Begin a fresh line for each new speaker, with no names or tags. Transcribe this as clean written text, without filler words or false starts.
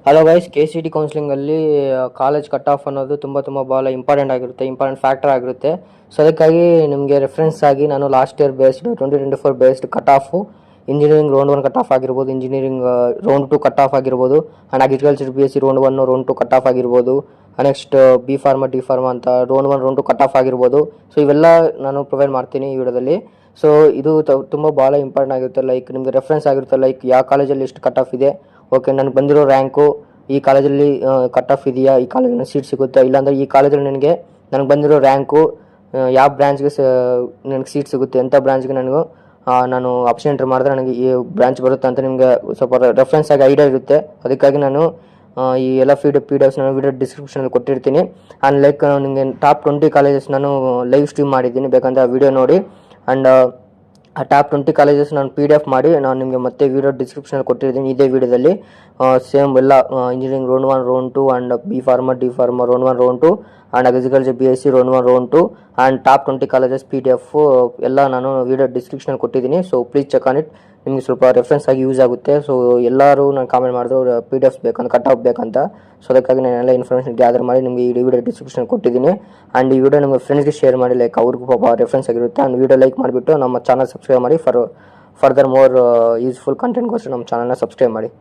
Hello guys, KCT ಕೌನ್ಸಿಲಿಂಗಲ್ಲಿ college cut off ಅನ್ನೋದು ತುಂಬ ಭಾಳ ಇಂಪಾರ್ಟೆಂಟ್ ಫ್ಯಾಕ್ಟರ್ ಆಗಿರುತ್ತೆ. ಸೊ ಅದಕ್ಕಾಗಿ ನಿಮಗೆ ರೆಫರೆನ್ಸ್ ಆಗಿ ನಾನು last year based 2024 based cut off engineering round 1 cut off ಆಗಿರ್ಬೋದು, ಇಂಜಿನಿಯರಿಂಗ್ ರೌಂಡ್ 2 ಕಟ್ ಆಫ್ ಆಗಿರ್ಬೋದು, and agriculture BSc round 1 round 2 cut off ಆಗಿರ್ಬೋದು, next B pharma D pharma ಅಂತ ರೌಂಡ್ 1 ರೌಂಡ್ 2 ಕಟ್ ಆಫ್ ಆಗಿರ್ಬೋದು. So ಇವೆಲ್ಲ ನಾನು provide ಮಾಡ್ತೀನಿ ಈ ವಿಡಿಯೋದಲ್ಲಿ. ಸೊ ಇದು ತುಂಬ ಭಾಳ ಇಂಪಾರ್ಟೆಂಟ್ ಆಗಿರುತ್ತೆ. ಲೈಕ್ ನಿಮಗೆ ರೆಫರೆನ್ಸ್ ಆಗಿರುತ್ತೆ, ಲೈಕ್ ಯಾವ ಕಾಲೇಜಲ್ಲಿ ಎಷ್ಟು ಕಟ್ ಆಫ್ ಇದೆ, ಓಕೆ ನನಗೆ ಬಂದಿರೋ ರ್ಯಾಂಕು ಈ ಕಾಲೇಜಲ್ಲಿ ಕಟ್ ಆಫ್ ಇದೆಯಾ, ಈ ಕಾಲೇಜಲ್ಲಿ ಸೀಟ್ ಸಿಗುತ್ತಾ, ಇಲ್ಲಾಂದರೆ ಈ ಕಾಲೇಜಲ್ಲಿ ನನಗೆ ಬಂದಿರೋ ರ್ಯಾಂಕು ಯಾವ ಬ್ರಾಂಚ್ಗೆ ನನಗೆ ಸೀಟ್ ಸಿಗುತ್ತೆ, ಎಂಥ ಬ್ರಾಂಚ್ಗೆ ನಾನು ಆಪ್ಷನ್ ಎಂಟ್ರ್ ಮಾಡಿದ್ರೆ ನನಗೆ ಈ ಬ್ರಾಂಚ್ ಬರುತ್ತೆ ಅಂತ ನಿಮಗೆ ಸ್ವಲ್ಪ ರೆಫರೆನ್ಸ್ ಆಗಿ ಐಡಿಯಾ ಇರುತ್ತೆ. ಅದಕ್ಕಾಗಿ ನಾನು ಈ ಎಲ್ಲ PDFs ನಾನು ವಿಡಿಯೋ ಡಿಸ್ಕ್ರಿಪ್ಷನಲ್ಲಿ ಕೊಟ್ಟಿರ್ತೀನಿ. ಆ್ಯಂಡ್ ಲೈಕ್ ನಿಮಗೆ ಟಾಪ್ 20 ಕಾಲೇಜಸ್ ನಾನು ಲೈವ್ ಸ್ಟ್ರೀಮ್ ಮಾಡಿದ್ದೀನಿ, ಬೇಕಂದ್ರೆ ಆ ವಿಡಿಯೋ ನೋಡಿ. ಆ್ಯಂಡ್ ಆ ಟಾಪ್ 20 ಕಾಲೇಜಸ್ ನಾನು PDF ಮಾಡಿ ನಾನು ನಿಮಗೆ ಮತ್ತೆ ವಿಡಿಯೋ ಡಿಸ್ಕ್ರಿಪ್ಷನಲ್ಲಿ ಕೊಟ್ಟಿರ್ತೀನಿ. ಇದೇ ವಿಡಿಯೋದಲ್ಲಿ ಸೇಮ್ ಎಲ್ಲ engineering round 1 round 2 and B pharma D pharma round 1 round 2 and agriculture BSc round 1 round 2 and top 20 colleges PDF ಎಲ್ಲ ನಾನು ವಿಡಿಯೋ ಡಿಸ್ಕ್ರಿಪ್ಷನಲ್ಲಿ ಕೊಟ್ಟಿದ್ದೀನಿ. So please check on it, ನಿಮಗೆ ಸ್ವಲ್ಪ ರೆಫರೆನ್ಸ್ ಆಗಿ ಯೂಸ್ ಆಗುತ್ತೆ. ಸೊ ಎಲ್ಲರೂ ನಾನು ಕಾಮೆಂಟ್ ಮಾಡಿದ್ರು PDFs ಬೇಕಂತ, ಕಟ್ ಆಫ್ ಬೇಕಂತ. ಸೊ ಅದಕ್ಕಾಗಿ ನಾನು ಎಲ್ಲ ಇನ್ಫಾರ್ಮೇಷನ್ ಗ್ಯಾದರ್ ಮಾಡಿ ನಿಮಗೆ ಈ ವಿಡಿಯೋ ಡಿಸ್ಕ್ರಿಪ್ಷನ್ ಕೊಟ್ಟಿದ್ದೀನಿ. ಆ್ಯಂಡ್ ಈ ವಿಡಿಯೋ ನಿಮ್ಮ ಫ್ರೆಂಡ್ಸ್ಗೆ ಶೇರ್ ಮಾಡಿ, ಲೈಕ್ ಅವ್ರಿಗೂ ಪಾಪ ರೆಫರೆನ್ಸ್ ಆಗಿರುತ್ತೆ. ಆ್ಯಂಡ್ ವಿಡಿಯೋ ಲೈಕ್ ಮಾಡಿಬಿಟ್ಟು ನಮ್ಮ ಚಾನಲ್ ಸಬ್ಸ್ಕ್ರೈಬ್ ಮಾಡಿ. ಫರ್ದರ್ ಮೋರ್ ಯೂಸ್ಫುಲ್ ಕಂಟೆಂಟ್ಗೋಸ್ಕರ ನಮ್ಮ ಚಾನಲ್ನ ಸಬ್ಸ್ಕ್ರೈಬ್ ಮಾಡಿ.